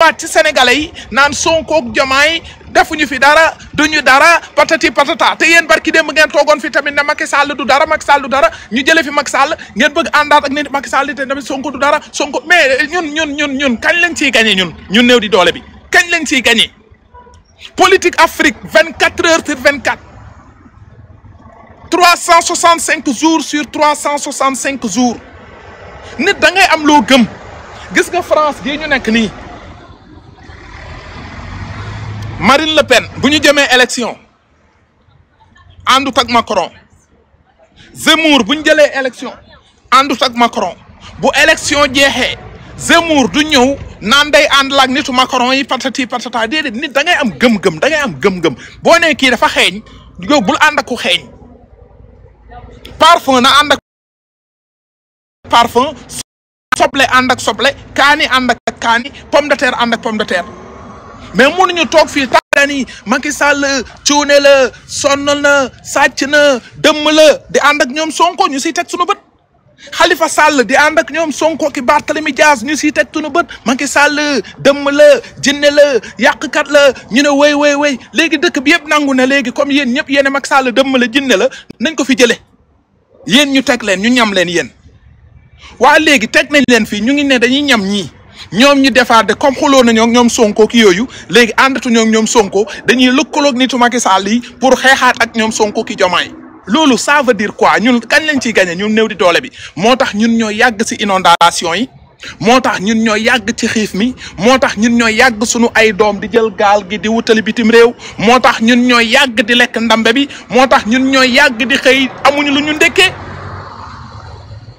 ñëwaat ci sénégalais yi naan Sonko ak Diomaye defuñu fi dara duñu dara patati patata te yéen barki démb ngeen toogoon fi tamit ne Macky Sall du dara Macky Sall du dara ñu jëlee fi Macky Sall ngeen bëgg àndaat ak nit Macky Sall te tamit Sonko du dara Sonko mais ñun kañ lañ ciy gagné ñun néew di doole bi kañ lañ ciy gagné politique Afrique 24 heures sur 24 365 jours sur 365 jours nit da ngay am loo gëm gis nga France gii ñu nekk nii Marine Le Pen bu ñu jëmee élection àndut ak Macron Zemmour bu ñu jëlee élection àndut ak Macron bu élection jeexee Zemmour du ñëw naan day ànd la ak nitu Macron yi patati patata déedéet nit da ngay am gëm-gëm da ngay am gëm-gëm boo nee kii dafa xeeñ yow bul ànd ak ku xeeñ parfum na ànd ak parfum soble ànd ak soble kaani ànd ak kaani pomme de terre ànd ak pomme de terre mais mënuñu toog fii taani Macky Sall cuune la sonnal na sàcc na dëmm la di ànd ak ñoom Sonko ñu siy teg suñu bët Khalifa Sall di ànd ak ñoom Sonko ki Barthélemy Dias ñu siy teg suñu bët Macky Sall dëmm la jinne la yàqkat la ñu ne way léegi dëkk bi yëpp nangu na léegi comme yéen ñëpp yéen Macky Sall dëmm la jinne la nañ ko fi jële yéen ñu teg leen ñu ñam leen yéen waa léegi teg nañ leen fii ñu ngi ne dañuy ñam ñii ñoom ñu defaat de comme xuloo nañoo ak ñoom Sonko ki yooyu léegi àndatuñoo ak ñoom Sonko dañuy lëkkaloog nitu Macky Sall yi pour xeexaat ak ñoom Sonko ki Diomaye loolu ça veut dire quoi ñun kañ lañ ciy gagné ñun néew di doole bi moo tax ñun ñoo yàgg si inondation yi moo tax ñun ñoo yàgg ci xiif mi moo tax ñun ñoo yàgg suñu ay doom di jël gaal gi di wutali bitim réew moo tax ñun ñoo yàgg di lekk ndambe bi moo tax ñun ñoo yàgg di xëy amuñu lu ñu ndekkee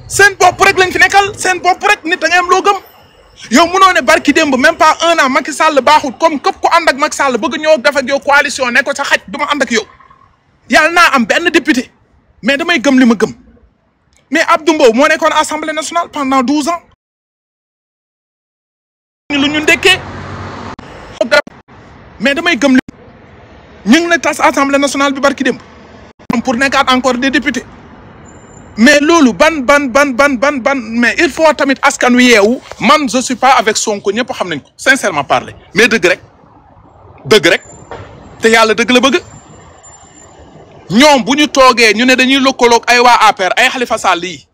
seen bopp rek lañ fi nekkal seen bopp rek nit da ngay am loo gëm yow munoo ne barki démb même pas un an Macky Sall baaxul comme képp ku ànd ak Macky Sall bëgg ñëw def ak yow coalition ne ko sa xaj duma ànd ak yow yàlla naa am benn député mais damay gëm li ma gëm mais Abdou Mbow moo nekkoon assemblée nationale pendant 12 ans lu ñu ndekkee mais damay gëm li ñu ngi ne tas assemblée nationale bi barki démb pour nekkaat encore des députés mais loolu ban mais il faut tamit askan wi yeewu man je suis pas avec Sonko ñëpp xam nañ ko sincèrement parler mais dëgg rek te yàlla dëgg la bëgg ñoom bu ñu toogee ñu ne dañuy lëkkaloog ay waa APR ay Khalifa Sall yi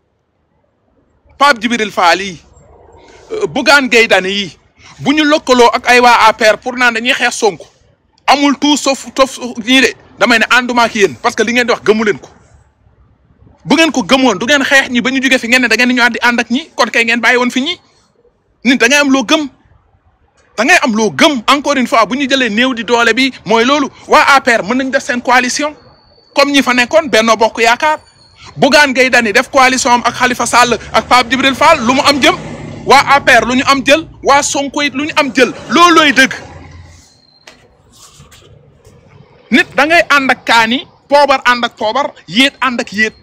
Pape Djibril Fall yi Bougane Gueye Dany yi bu ñu lëkkaloo ak ay waa APR pour naan dañuy xeex Sonko amul tout sauf ñii de damay ne ànduma ak yéen parce que li ngeen di wax gëmu leen ko bu ngeen ko gëmoon du ngeen xeex ñi ba ñu jógee fi ngeen ne da ngeen di ñëwaat di ànd ak ñi kon kay ngeen bàyyi woon fi ñi nit da ngay am loo gëm encore une fois bu ñu jëlee néew di doole bi mooy loolu waa APR mën nañ def seen coalition comme ñi fa nekkoon Benno Bokk Yaakaar Bougane Gueye Dany def coalition am ak Khalifa Sall ak Pape Djibril Fall lu mu am jëm waa APR lu ñu am jël waa Sonko it lu ñu am jël loolooy dëgg nit da ngay ànd ak kaani poobar ànd ak poobar yéet ànd ak yéet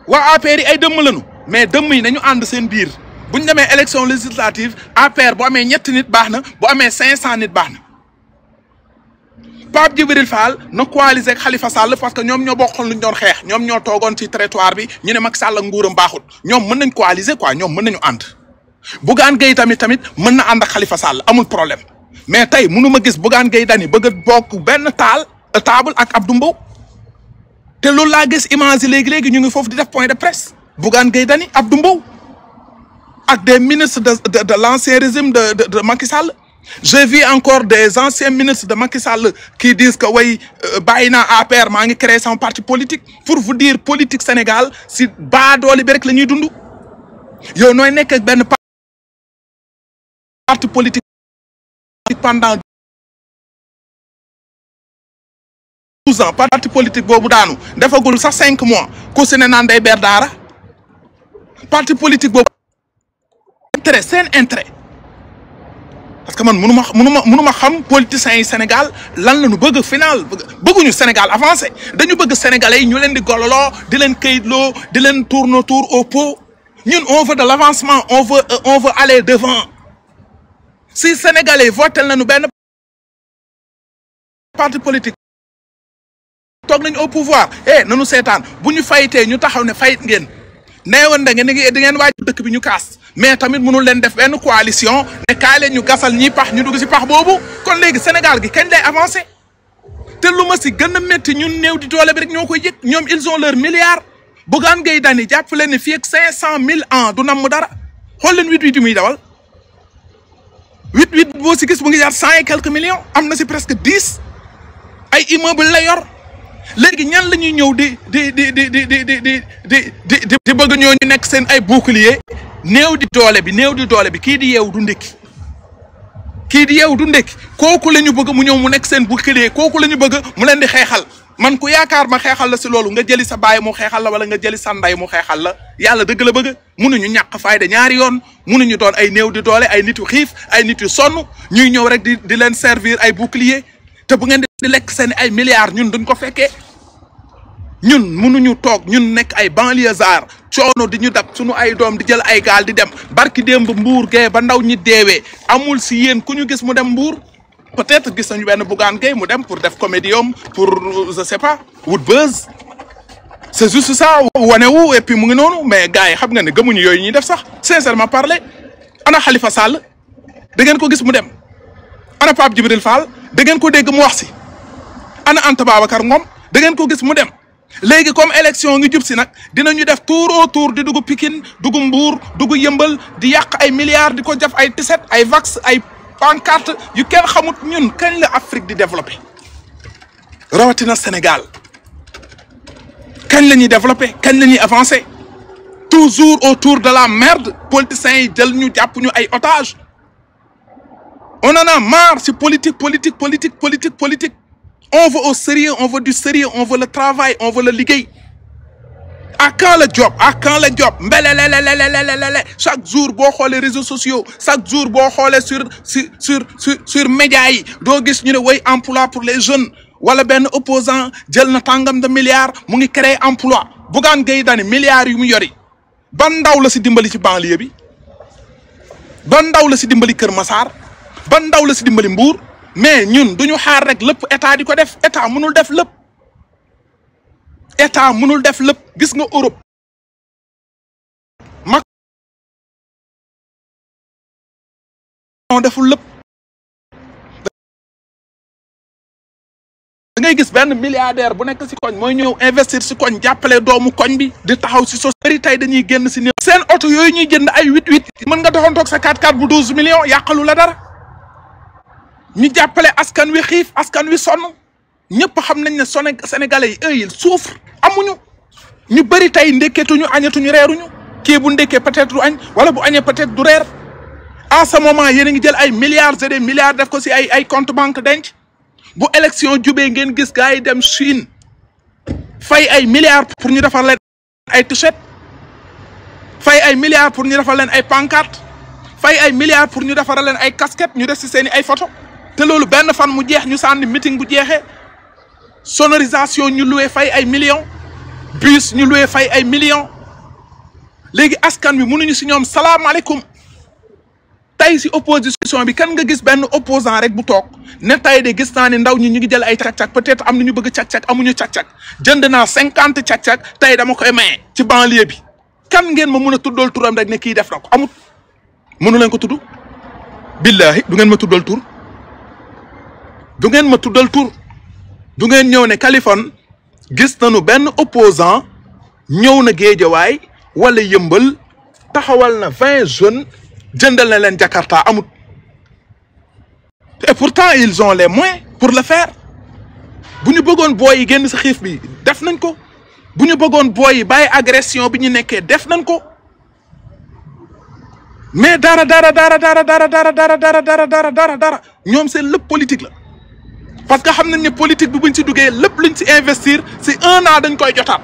waa APR yi ay dëmm lañu mais dëmm yi nañu ànd seen biir bu ñu demee élection législative APR bu amee ñetti nit baax na bu amee 500 nit baax na Pape Djibril Fall na coaliser ak Khalifa Sall parce que ñoom ñoo bokkoon lu ñu doon xeex ñoom ñoo toogoon ci territoire bi ñu ne Macky Sall ak nguuram baaxul ñoom mën nañ coaliser quoi ñoom mën nañu ànd Bougane Gueye tamit mën na ànd ak Khalifa Sall amul problème mais tey mënu ma gis Bougane Gueye Dany bëgg a bokk benn table ak Abdou Mbow te loolu laa gis image yi léegi ñu ngi foofu di def point de presse Bougane Gueye Dany Abdou Mbow ak des ministres de l'ancien régime de Macky Sall j'ai vu encore des anciens ministres de Macky Sall qui disent que way bàyyi naa APR maa ngi créé sama parti politique pour vous dire politique Sénégal si baa doole bi rek la ñuy dund yow nooy nekk ak benn parti politique pendant 12 ans parti politique boobu daanu defagul sax 5 mois ku si ne naan day ber daara parti politique boobu intérêt seen intérêt parce que man mënuma xam politiciens yi Sénégal lan la ñu bëgg final bëgguñu Sénégal avancé dañu bëgg sénégalais yi ñu leen di gololoo di leen këyitloo di leen tourner autour au pot ñun on veut de l'avancement on veut aller devant si sénégalais votel nañu benn parti politique toog nañu au pouvoir nanu seetaan bu ñu fayitee ñu taxaw ne fayit ngeen neewoon da ngeen waaj dëkk bi ñu kaas mais tamit mënul leen def benn coalition ne kaay leen ñu gasal ñi pax ñu dugg si pax boobu kon léegi Sénégal gi kañ lay avancé te lu ma si gën a métti ñun néew di doole bi rek ñoo koy yëg ñoom ils ont leurs milliards Bougane Gueye Dany jàpp leen ne fii ak 500 000 ans du namm dara xool leen 8-8 yi muy dawal 8-8 boo si gis mu ngi jaar 100 et quelques millions am na si presque 10 ay immeuble la yor léegi ñan la ñuy ñëw di bëgg ñoo ñu nekk seen ay bouclier néew di doole bi kii di yeewu du ndekki kooku la ñu bëgg mu ñëw mu nekk seen bouclier kooku la ñu bëgg mu leen di xeexal man ku yaakaar ma xeexal la si loolu nga jëli sa baay mu xeexal la wala nga jëli sa nday mu xeexal la yàlla dëgg la bëgg munuñu ñàkk fayda ñaari yoon munuñu doon ay néew di doole ay nit yu xiif ay nit yu sonn ñuy ñëw rek di leen servir ay bouclier te bu ngeen di lekk seen ay milliards ñun duñ ko fekkee ñun munuñu toog ñun nekk ay banlieusards coono di ñu dab suñu ay doom di jël ay gaal di dem barki démb Mbuur gee ba ndaw ñi deewee amul si yéen ku ñu gis mu dem Mbuur peut-être gis nañu benn Bougane Gueye mu dem pour def comédium pour je sais pas wut buzz c'est juste ça wane wu et puis mu ngi noonu mais gars yi xam nga ne gëmuñu yooyu ñuy def sax sincèrement parler ana Khalifa Sall da ngeen ko gis mu dem ana Pape Djibril Fall da ngeen ko dégg mu wax si ana Anta Babacar Ngom da ngeen ko gis mu dem léegi comme élection ngi jub si nag dinañu def tour au tour di dugg Pikine dugg Mbour dugg Yëmbal di yàq ay milliards di ko def ay tiset ay vax ay pancarte yu kenn xamut ñun kañ la Afrique di développé rawatina Sénégal kañ la ñuy développé kañ la ñuy avancé toujours autour de la merde politiciens yi jël ñu jàpp ñu ay otages on en a marre si politique. On veut au sérieux, on veut du sérieux, on veut le travail, on veut le liggéey. À quand le job? Mbelelelelelelelelele chaque jour boo xoolee réseaux sociaux chaque jour boo xoolee sur médias yi doo gis ñu ne way emploi pour les jeunes wala benn opposant jël na tàngam de milliards mu ngi créer emploi Bougane Gueye Dany milliards yu mu yori ban ndaw la si dimbali ci banlieue bi ban ndaw la si dimbali Kër Massar ban ndaw la si dimbali Mbour mais ñun duñu xaar rek lépp état di ko def état mënul def lépp gis nga Europe Macron deful lépp da ngay gis benn milliardaire bu nekk si koñ mooy ñëw investir si koñ jàppale doomu koñ bi di taxaw si société tey dañuy génn si néew seen oto yooyu ñuy jënd ay 8-8 mën nga doxantoog sa 4x4 bu 12 millions yàqalu la dara ñu jàppale askan wi xiif askan wi sonn ñëpp xam nañ ne sénégalais yi ils souffrent amuñu ñu bëri tey ndekketuñu añatuñu reeruñu kii bu ndekkee peut-être du añ wala bu añee peut-être du reer en ce moment yéen a ngi jël ay milliards et des milliards def ko si ay compte banque denc bu élection jubee ngeen gis gars yi dem Chine fay ay milliards pour ñu defar leen ay t-shirt fay ay milliards pour ñu defar leen ay pancarte fay ay milliards pour ñu defar leen ay casquette ñu def si seen i ay photo te loolu benn fan mu jeex ñu sànni meeting bu jeexee sonorisation ñu loué fay ay millions bus ñu loué fay ay millions léegi askan wi mënuñu si ñoom salaamaaleykum tey si opposition bi kan nga gis benn opposant rek bu toog ne tey de gis naa ne ndaw ñi ñu ngi jël ay cak-cak peut-être am na ñu bëgg cak-cak amuñu cak-cak jënd naa 50 cak-cak tey dama koy maye ci banlieue bi kan ngeen ma mën a tuddal turam rek ne kii def na ko amut mënu leen ko tudd billahi du ngeen ma tuddal tur du ngeen ma tuddal tur du ngeen ñëw ne Kaliphone gis nañu benn opposant ñëw na Géejawaay wala Yëmbal taxawal na 20 jeunes jëndal na leen Jakarta amut et pourtant ils ont les moyens pour le faire bu ñu bëggoon booy yi génn si xiif bi def nañ ko bu ñu bëggoon booy yi bàyyi agression bi ñu nekkee def nañ ko mais dara ñoom seen lépp politique la parce que xam nañ ne politique bi buñ si duggee lépp luñ si investir si 1 an dañ koy jotaat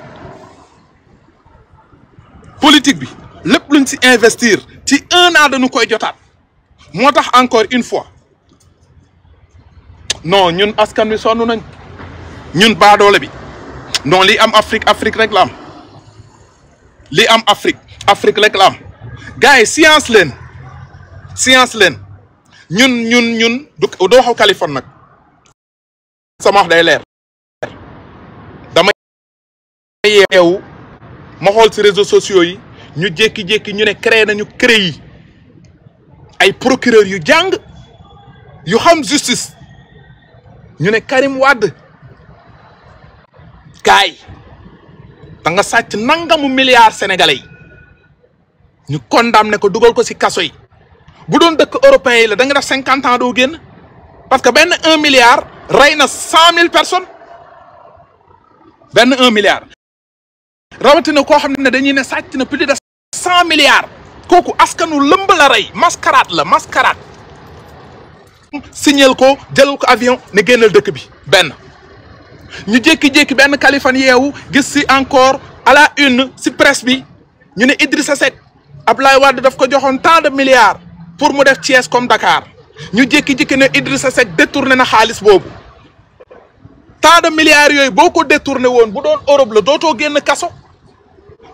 politique bi lépp luñ si investir ci 1 an dañu koy jotaat moo tax encore une fois non ñun askan wi sonn nañ ñun baadoole bi non li am Afrique rek la am li am Afrique rek la am gars yi science leen ñun doo waxu Kaliphone nag sama wax day leer dama yeewu ma xool ci réseaux sociaux yi ñu jékki-jékki ñu ne créé nañu CREI ay procureur yu jàng yu xam justice ñu ne Karim Wade kaay da nga sàcc nangamu milliards sénégalais yi ñu condamné ko dugal ko ci kaso yi bu doon dëkk européen yi la da nga def 50 ans doo génn parce que benn 1 milliard rey na 100 000 personnes benn 1 milliard rawatina koo xam ne dañuy ne sàcc na plus de 100 milliards kooku askanu lëmb la rey mascarade la mascarade signal ko jëlal ko avion ne génnal dëkk bi benn ñu jékki-jékki benn Kaliphone yeewu gis si encore à la une si presse bi ñu ne Idrissa Seck Abdoulaye Wade daf ko joxoon tant de milliards pour mu def Thiès comme Dakar ñu jékki-jékki ne Idrissa Seck détourné na xaalis boobu tant de milliards yooyu boo ko détourné woon bu doon Europe la dootoo génn kaso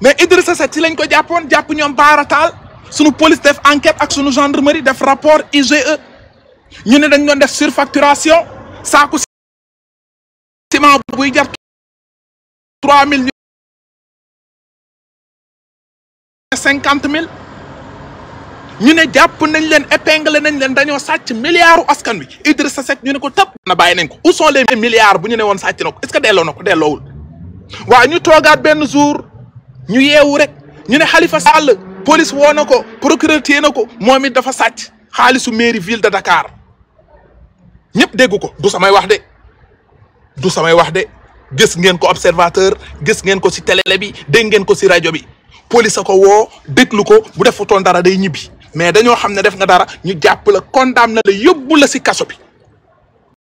mais Idrissa Seck si lañ ko jàppoon jàpp ñoom baarataal sunu police def enquête ak sunu gendarmerie def rapport IGE ñu ne dañ doon def surfacturation saaku ciment buy jar 3000 50 000 ñu ne jàpp nañ leen épinglé nañ leen dañoo sàcc milliards askan wi Idrissa Seck ñu ne ko tëpp na bàyyi nañ ko où sont les milliards bu ñu ne woon sàcc na ko est-ce que delloo na ko delloowul waaw ñu toogaat benn jour ñu yeewu rek ñu ne Khalifa Sall police woo na ko procureur téye na ko moom it dafa sàcc xaalisu mairie ville de Dakar ñëpp dégg ko du samay wax de du samay wax de gis ngeen ko observateur gis ngeen ko ci télé bi dégg ngeen ko ci rajo bi police a ko woo déglu ko bu defutoon dara day ñibbi mais dañoo xam ne def nga dara ñu jàpp la condamné la yóbbu la ci kaso bi